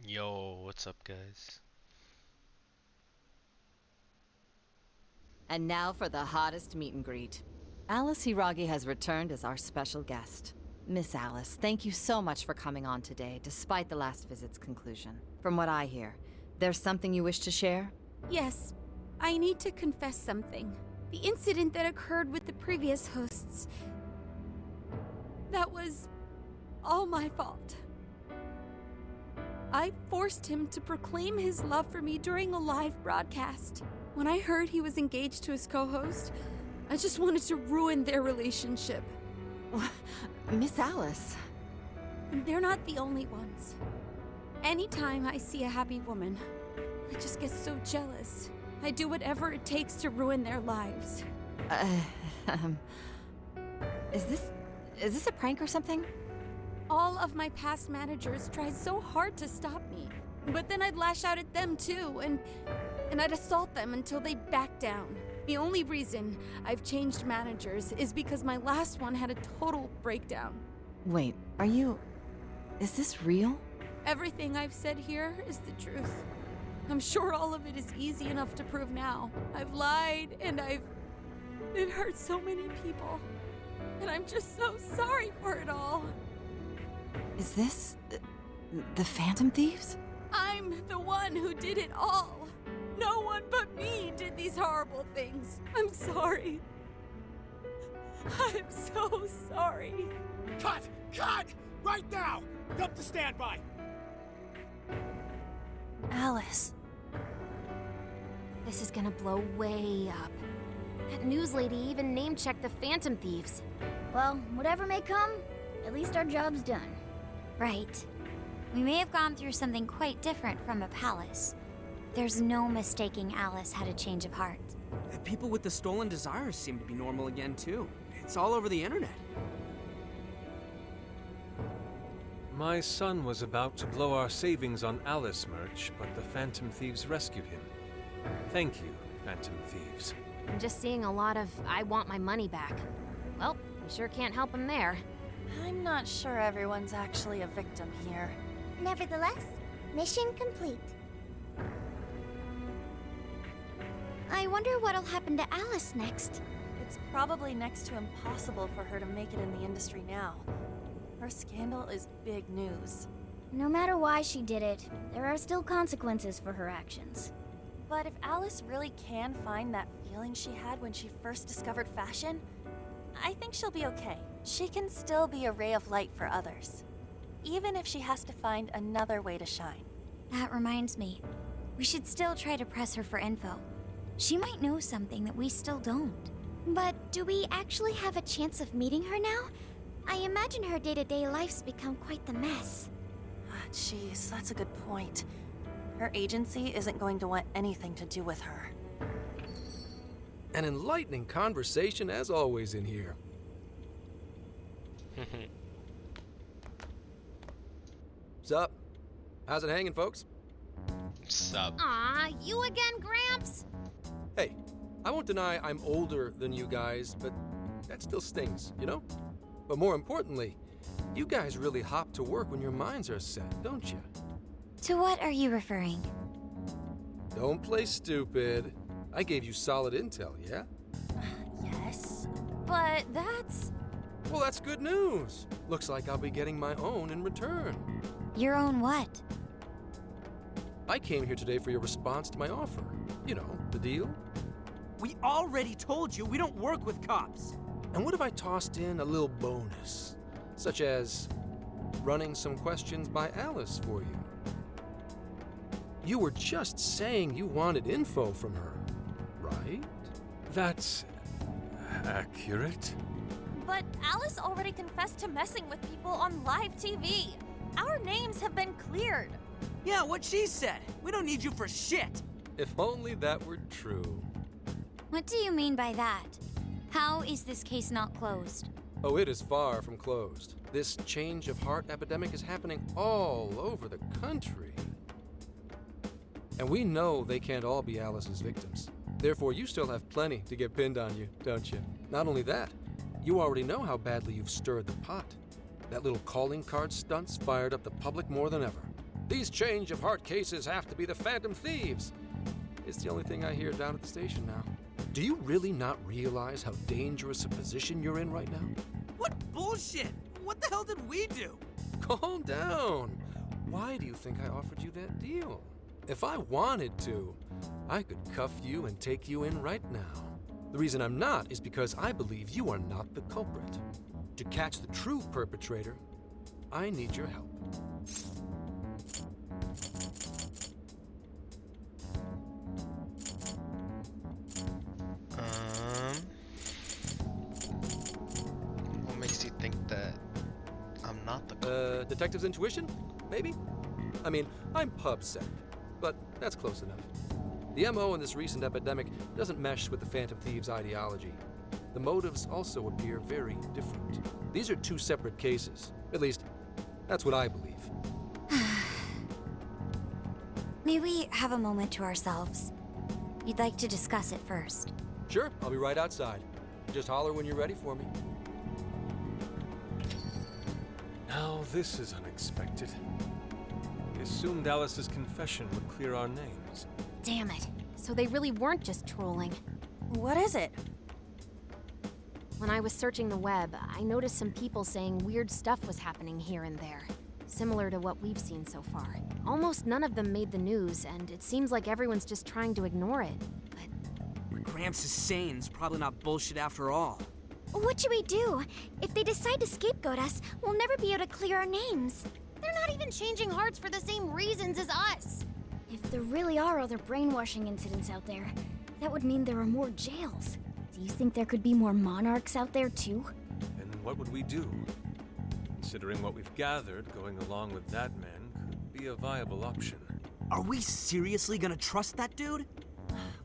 Yo, what's up, guys? And now for the hottest meet and greet. Alice Hiragi has returned as our special guest. Miss Alice, thank you so much for coming on today, despite the last visit's conclusion. From what I hear, there's something you wish to share? Yes, I need to confess something. The incident that occurred with the previous hosts. That was all my fault. I forced him to proclaim his love for me during a live broadcast. When I heard he was engaged to his co-host, I just wanted to ruin their relationship. Miss Alice. And they're not the only ones. Anytime I see a happy woman, I just get so jealous. I do whatever it takes to ruin their lives. Um, is this a prank or something? All of my past managers tried so hard to stop me. But then I'd lash out at them too, and I'd assault them until they'd back down. The only reason I've changed managers is because my last one had a total breakdown. Wait, is this real? Everything I've said here is the truth. I'm sure all of it is easy enough to prove now. I've lied, and it hurt so many people. And I'm just so sorry for it all. Is this the Phantom Thieves? I'm the one who did it all. No one but me did these horrible things. I'm sorry. I'm so sorry. Cut! Cut! Right now! Dump to standby! Alice. This is gonna blow way up. That news lady even name-checked the Phantom Thieves. Well, whatever may come, at least our job's done. Right. We may have gone through something quite different from a palace. There's no mistaking Alice had a change of heart. The people with the stolen desires seem to be normal again, too. It's all over the internet. My son was about to blow our savings on Alice merch, but the Phantom Thieves rescued him. Thank you, Phantom Thieves. I'm just seeing a lot of I want my money back. Well, we sure can't help him there. I'm not sure everyone's actually a victim here. Nevertheless, mission complete. I wonder what'll happen to Alice next. It's probably next to impossible for her to make it in the industry now. Her scandal is big news. No matter why she did it, there are still consequences for her actions. But if Alice really can find that feeling she had when she first discovered fashion, I think she'll be okay. She can still be a ray of light for others, even if she has to find another way to shine. That reminds me, we should still try to press her for info. She might know something that we still don't. But do we actually have a chance of meeting her now? I imagine her day-to-day life's become quite the mess. Jeez, that's a good point. Her agency isn't going to want anything to do with her. An enlightening conversation as always in here. Sup? How's it hanging, folks? Sup? Aw, you again, Gramps? Hey, I won't deny I'm older than you guys, but that still stings, you know? But more importantly, you guys really hop to work when your minds are set, don't you? To what are you referring? Don't play stupid. I gave you solid intel, yeah? Yes, but that's... Well, that's good news. Looks like I'll be getting my own in return. Your own what? I came here today for your response to my offer. You know, the deal. We already told you we don't work with cops. And what if I tossed in a little bonus? Such as running some questions by Alice for you. You were just saying you wanted info from her, right? That's accurate. But Alice already confessed to messing with people on live TV. Our names have been cleared. Yeah, what she said. We don't need you for shit. If only that were true. What do you mean by that? How is this case not closed? Oh, it is far from closed. This change of heart epidemic is happening all over the country. And we know they can't all be Alice's victims. Therefore, you still have plenty to get pinned on you, don't you? Not only that, you already know how badly you've stirred the pot. That little calling card stunt's fired up the public more than ever. These change of heart cases have to be the Phantom Thieves. It's the only thing I hear down at the station now. Do you really not realize how dangerous a position you're in right now? What bullshit? What the hell did we do? Calm down. Why do you think I offered you that deal? If I wanted to, I could cuff you and take you in right now. The reason I'm not is because I believe you are not the culprit. To catch the true perpetrator, I need your help. What makes you think that I'm not the Detective's intuition? Maybe? I mean, I'm pub-sec, but that's close enough. The MO in this recent epidemic doesn't mesh with the Phantom Thieves' ideology. The motives also appear very different. These are two separate cases. At least, that's what I believe. May we have a moment to ourselves? You'd like to discuss it first. Sure, I'll be right outside. Just holler when you're ready for me. Now this is unexpected. We assumed Alice's confession would clear our names. Damn it. So they really weren't just trolling. What is it? When I was searching the web, I noticed some people saying weird stuff was happening here and there. Similar to what we've seen so far. Almost none of them made the news, and it seems like everyone's just trying to ignore it. What Gramps is saying is probably not bullshit after all. What should we do? If they decide to scapegoat us, we'll never be able to clear our names. They're not even changing hearts for the same reasons as us! If there really are other brainwashing incidents out there, that would mean there are more jails. Do you think there could be more monarchs out there too? Then what would we do? Considering what we've gathered, going along with that man could be a viable option. Are we seriously gonna trust that dude?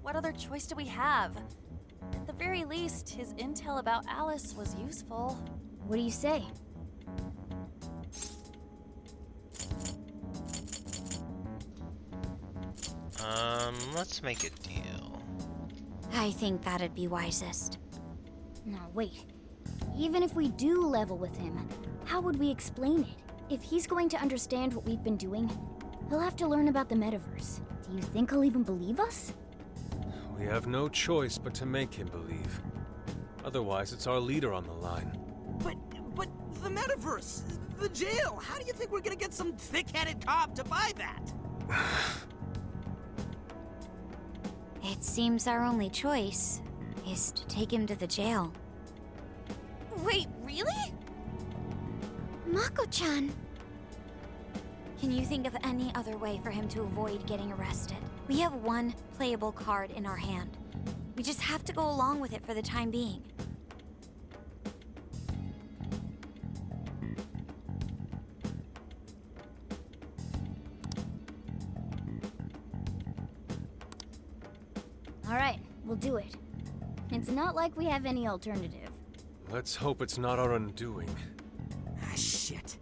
What other choice do we have? At the very least, his intel about Alice was useful. What do you say? Let's make a deal. I think that'd be wisest. No, wait. Even if we do level with him, how would we explain it? If he's going to understand what we've been doing, he'll have to learn about the metaverse. Do you think he'll even believe us? We have no choice but to make him believe. Otherwise, it's our leader on the line. But the metaverse, the jail, how do you think we're gonna get some thick-headed cop to buy that? It seems our only choice is to take him to the jail. Wait, really? Mako-chan! Can you think of any other way for him to avoid getting arrested? We have one playable card in our hand. We just have to go along with it for the time being. All right, we'll do it. It's not like we have any alternative. Let's hope it's not our undoing. Ah, shit.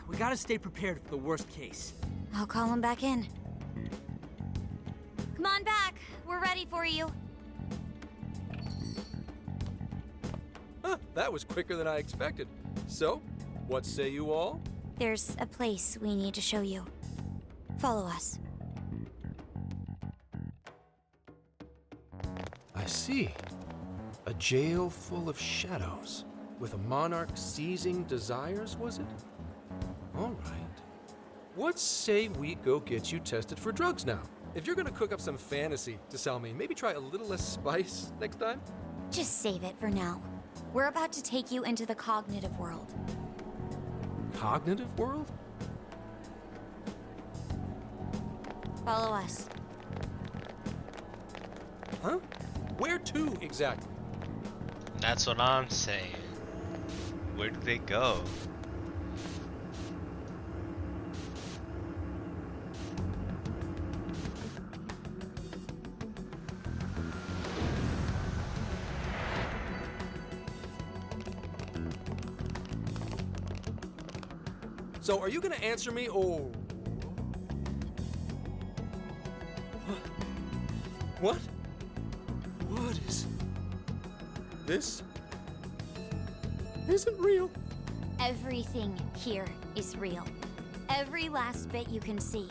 We gotta stay prepared for the worst case. I'll call him back in. Come on back. We're ready for you. Huh, that was quicker than I expected. So, what say you all? There's a place we need to show you. Follow us. I see. A jail full of shadows, with a monarch seizing desires, was it? All right. What say we go get you tested for drugs now? If you're gonna cook up some fantasy to sell me, maybe try a little less spice next time? Just save it for now. We're about to take you into the cognitive world. Cognitive world? Follow us. Huh? Where to exactly? That's what I'm saying. Where do they go? So are you gonna answer me or... What? What is... This isn't real. Everything here is real. every last bit you can see.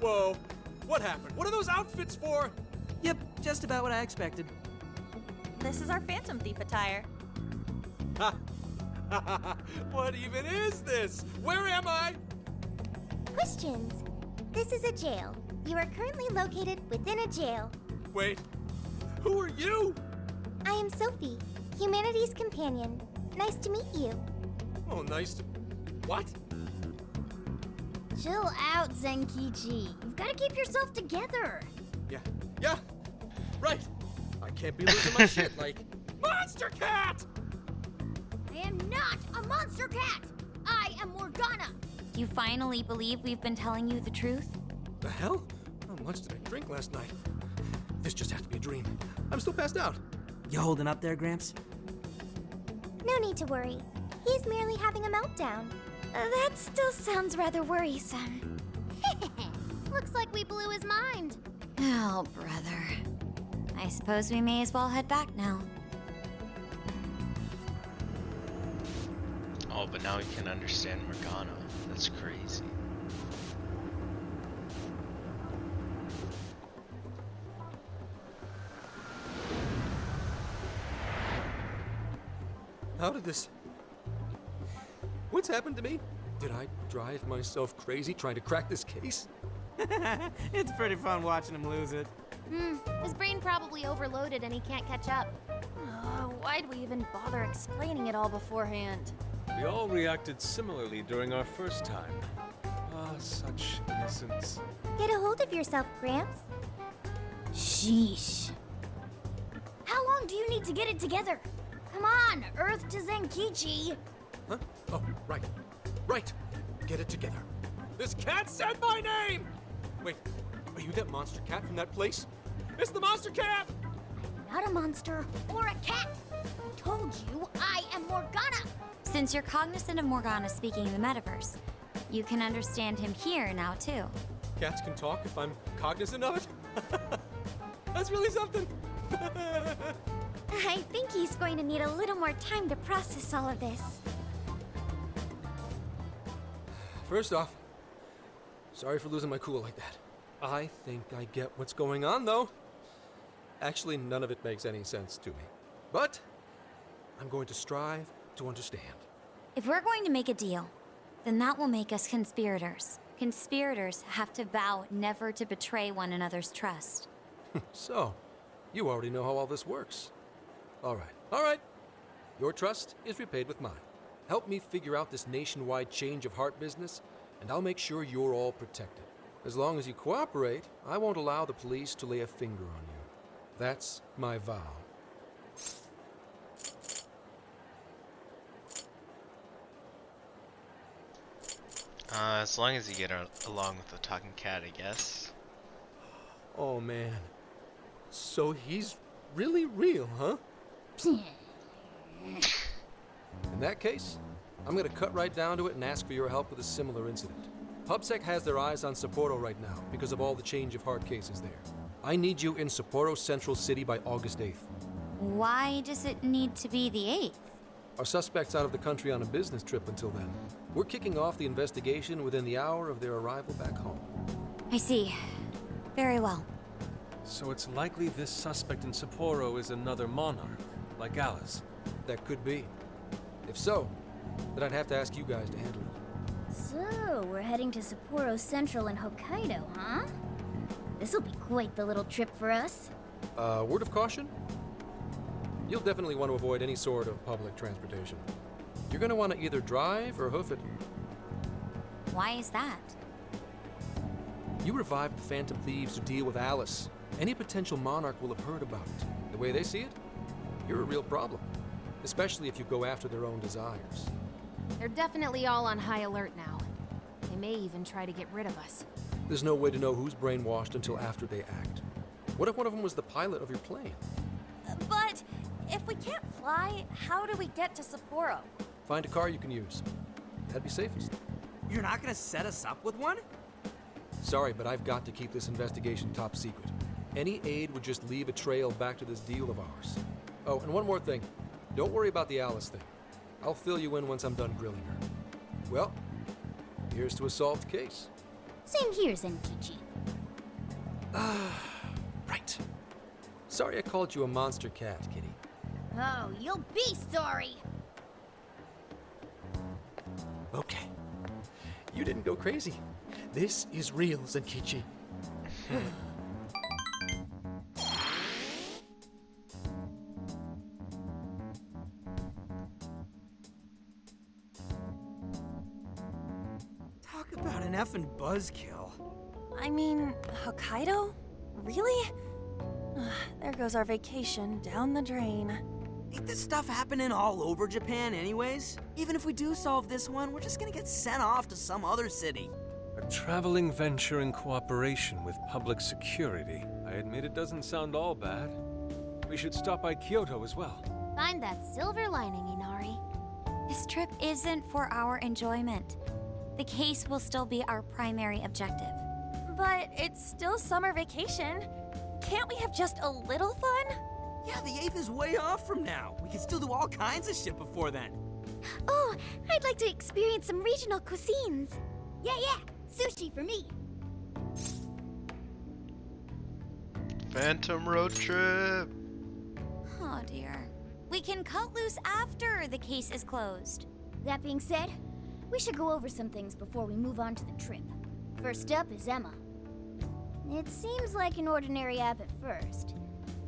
Whoa, what happened? What are those outfits for? Yep, just about what I expected. This is our Phantom Thief attire. Ha! What even is this? Where am I? Questions. This is a jail. You are currently located within a jail. Wait, who are you? I am Sophie, humanity's companion. Nice to meet you. Oh, nice to... What? Chill out, Zenkichi. You've got to keep yourself together. Yeah, right. I can't be losing my shit like... Monster Cat! I am not a monster cat. I am Morgana. Do you finally believe we've been telling you the truth? The hell? How much did I drink last night? This just has to be a dream. I'm still passed out. You holding up there, Gramps? No need to worry. He's merely having a meltdown. That still sounds rather worrisome. Looks like we blew his mind. Oh, brother. I suppose we may as well head back now. Oh, but now we can understand Morgana. That's crazy. How did this... What's happened to me? Did I drive myself crazy trying to crack this case? It's pretty fun watching him lose it. His brain probably overloaded and he can't catch up. Why'd we even bother explaining it all beforehand? We all reacted similarly during our first time. Ah, such innocence. Get a hold of yourself, Gramps. Sheesh. How long do you need to get it together? Come on, Earth to Zenkichi. Huh? Oh, right. Right. Get it together. This cat said my name! Wait, are you that monster cat from that place? It's the monster cat! I'm not a monster or a cat. I told you I am Morgana. Since you're cognizant of Morgana speaking in the metaverse, you can understand him here now, too. Cats can talk if I'm cognizant of it? That's really something. I think he's going to need a little more time to process all of this. First off, sorry for losing my cool like that. I think I get what's going on, though. Actually, none of it makes any sense to me. But I'm going to strive to understand. If we're going to make a deal, then that will make us conspirators. Conspirators have to vow never to betray one another's trust. So, you already know how all this works. All right. Your trust is repaid with mine. Help me figure out this nationwide change of heart business, and I'll make sure you're all protected. As long as you cooperate, I won't allow the police to lay a finger on you. That's my vow. As long as you get along with the talking cat, I guess. Oh, man. So he's really real, huh? In that case, I'm gonna cut right down to it and ask for your help with a similar incident. PubSec has their eyes on Sapporo right now because of all the change of heart cases there. I need you in Sapporo Central City by August 8th. Why does it need to be the 8th? Our suspect's out of the country on a business trip until then. We're kicking off the investigation within the hour of their arrival back home. I see. Very well. So it's likely this suspect in Sapporo is another monarch, like Alice. That could be. If so, then I'd have to ask you guys to handle it. So, we're heading to Sapporo Central in Hokkaido, huh? This'll be quite the little trip for us. Word of caution? You'll definitely want to avoid any sort of public transportation. You're gonna want to either drive or hoof it. Why is that? You revived the Phantom Thieves to deal with Alice. Any potential monarch will have heard about it. The way they see it, you're a real problem. Especially if you go after their own desires. They're definitely all on high alert now. They may even try to get rid of us. There's no way to know who's brainwashed until after they act. What if one of them was the pilot of your plane? But if we can't fly, how do we get to Sapporo? Find a car you can use. That'd be safest. You're not gonna set us up with one? Sorry, but I've got to keep this investigation top secret. Any aid would just leave a trail back to this deal of ours. Oh, and one more thing. Don't worry about the Alice thing. I'll fill you in once I'm done grilling her. Well, here's to a solved case. Same here, Zenkichi. Right. Sorry I called you a monster cat, kitty. Oh, you'll be sorry! Okay. You didn't go crazy. This is real, Zenkichi. Talk about an effing buzzkill. I mean, Hokkaido? Really? There goes our vacation down the drain. Ain't this stuff happening all over Japan anyways? Even if we do solve this one, we're just gonna get sent off to some other city. A traveling venture in cooperation with public security. I admit it doesn't sound all bad. We should stop by Kyoto as well. Find that silver lining, Inari. This trip isn't for our enjoyment. The case will still be our primary objective. But it's still summer vacation. Can't we have just a little fun? Yeah, the 8th is way off from now. We can still do all kinds of shit before then. Oh, I'd like to experience some regional cuisines. Yeah, sushi for me. Phantom road trip. Oh dear. We can cut loose after the case is closed. That being said, we should go over some things before we move on to the trip. First up is Emma. It seems like an ordinary app at first,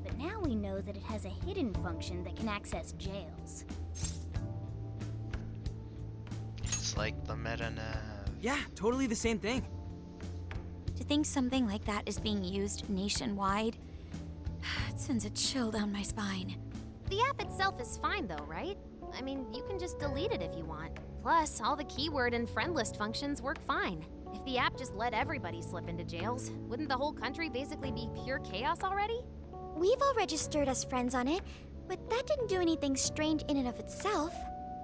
but now we know that it has a hidden function that can access jails. It's like the meta-nav. Yeah, totally the same thing. To think something like that is being used nationwide, it sends a chill down my spine. The app itself is fine though, right? I mean, you can just delete it if you want. Plus, all the keyword and friend list functions work fine. If the app just let everybody slip into jails, wouldn't the whole country basically be pure chaos already? We've all registered as friends on it, but that didn't do anything strange in and of itself.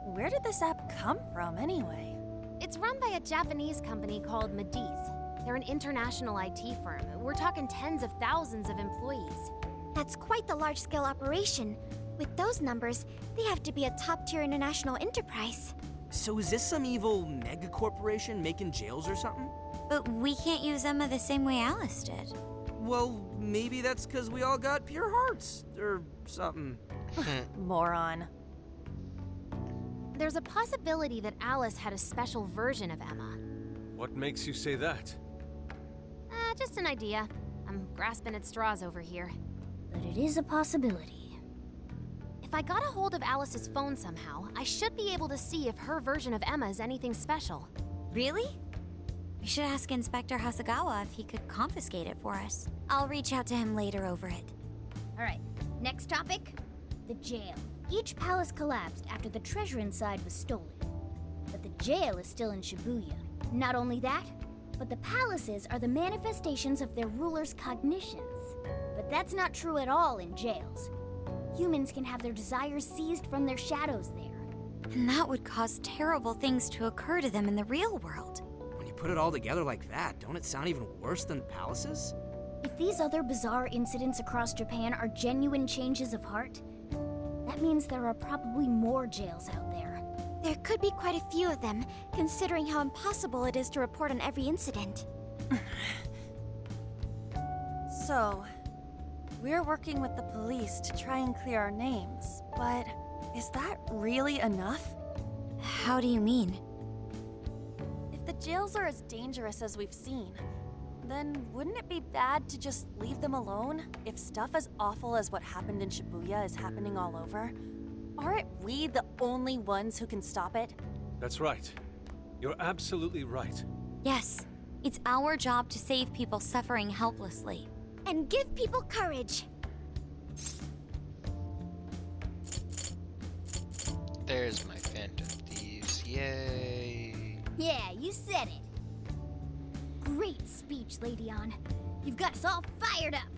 Where did this app come from anyway? It's run by a Japanese company called Mediz. They're an international IT firm. We're talking tens of thousands of employees. That's quite the large-scale operation. With those numbers, they have to be a top-tier international enterprise. So is this some evil mega corporation making jails or something? But we can't use Emma the same way Alice did. Well, maybe that's because we all got pure hearts, or something. Moron. There's a possibility that Alice had a special version of Emma. What makes you say that? Just an idea. I'm grasping at straws over here. But it is a possibility. If I got a hold of Alice's phone somehow, I should be able to see if her version of Emma is anything special. Really? We should ask Inspector Hasagawa if he could confiscate it for us. I'll reach out to him later over it. Alright, next topic, the jail. Each palace collapsed after the treasure inside was stolen. But the jail is still in Shibuya. Not only that, but the palaces are the manifestations of their rulers' cognitions. But that's not true at all in jails. Humans can have their desires seized from their shadows there. And that would cause terrible things to occur to them in the real world. When you put it all together like that, don't it sound even worse than palaces? If these other bizarre incidents across Japan are genuine changes of heart, that means there are probably more jails out there. There could be quite a few of them, considering how impossible it is to report on every incident. So, we're working with the police to try and clear our names, but is that really enough? How do you mean? If the jails are as dangerous as we've seen, then wouldn't it be bad to just leave them alone if stuff as awful as what happened in Shibuya is happening all over? Aren't we the only ones who can stop it? That's right. You're absolutely right. Yes, it's our job to save people suffering helplessly. And give people courage. There's my Phantom Thieves. Yay. Yeah, you said it. Great speech, Lady On. You've got us all fired up.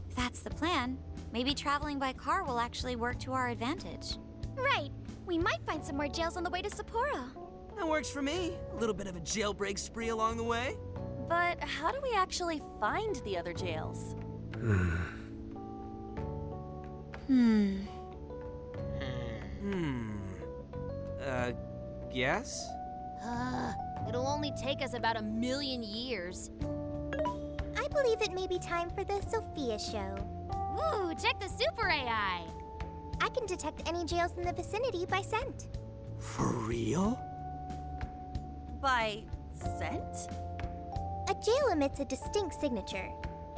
If that's the plan, maybe traveling by car will actually work to our advantage. Right. We might find some more jails on the way to Sapporo. That works for me. A little bit of a jailbreak spree along the way. But how do we actually find the other jails? Yes? It'll only take us about 1,000,000 years. I believe it may be time for the Sophia show. Ooh, check the super AI! I can detect any jails in the vicinity by scent. For real? By scent? A jail emits a distinct signature.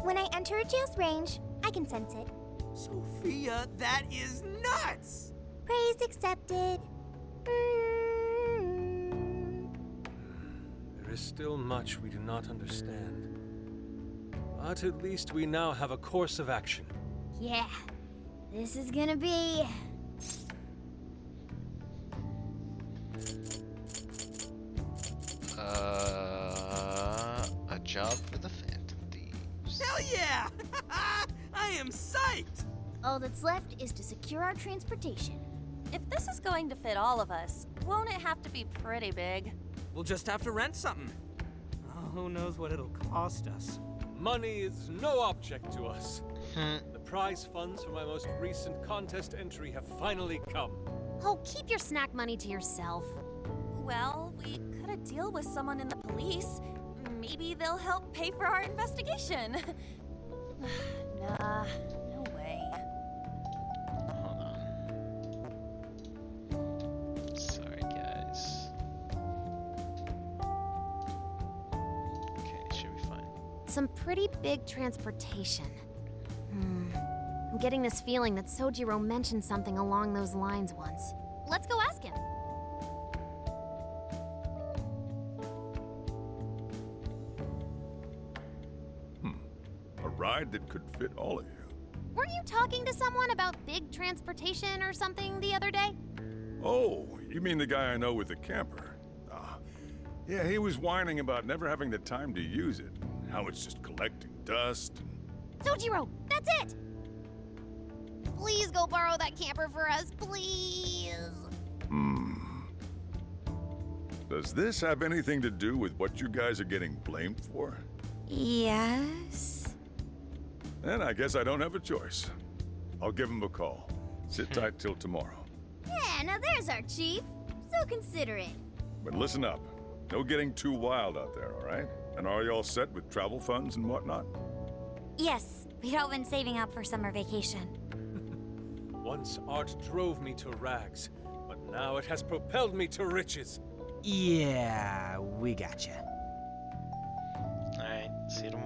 When I enter a jail's range, I can sense it. Sophia, that is nuts! Praise accepted. There is still much we do not understand. But at least we now have a course of action. Yeah, this is gonna be... A job for the Phantom Thieves. Hell yeah! I am psyched! All that's left is to secure our transportation. If this is going to fit all of us, won't it have to be pretty big? We'll just have to rent something. Oh, who knows what it'll cost us. Money is no object to us. The prize funds for my most recent contest entry have finally come. Oh, keep your snack money to yourself. Well, we could a deal with someone in the police. Maybe they'll help pay for our investigation. Nah, no way. Hold on. Sorry, guys. Okay, should be fine. Some pretty big transportation. I'm getting this feeling that Sojiro mentioned something along those lines once. Let's go ask him. A ride that could fit all of you. Weren't you talking to someone about big transportation or something the other day? Oh, you mean the guy I know with the camper? Yeah, he was whining about never having the time to use it. How it's just collecting dust. Sojiro, that's it! Please go borrow that camper for us, please. Does this have anything to do with what you guys are getting blamed for? Yes. Then I guess I don't have a choice. I'll give him a call. Sit tight till tomorrow. Yeah, now there's our chief. So considerate. But listen up. No getting too wild out there, all right? And are you all set with travel funds and whatnot? Yes, we'd all been saving up for summer vacation. Once art drove me to rags, but now it has propelled me to riches. Yeah, we gotcha. Alright, see you tomorrow.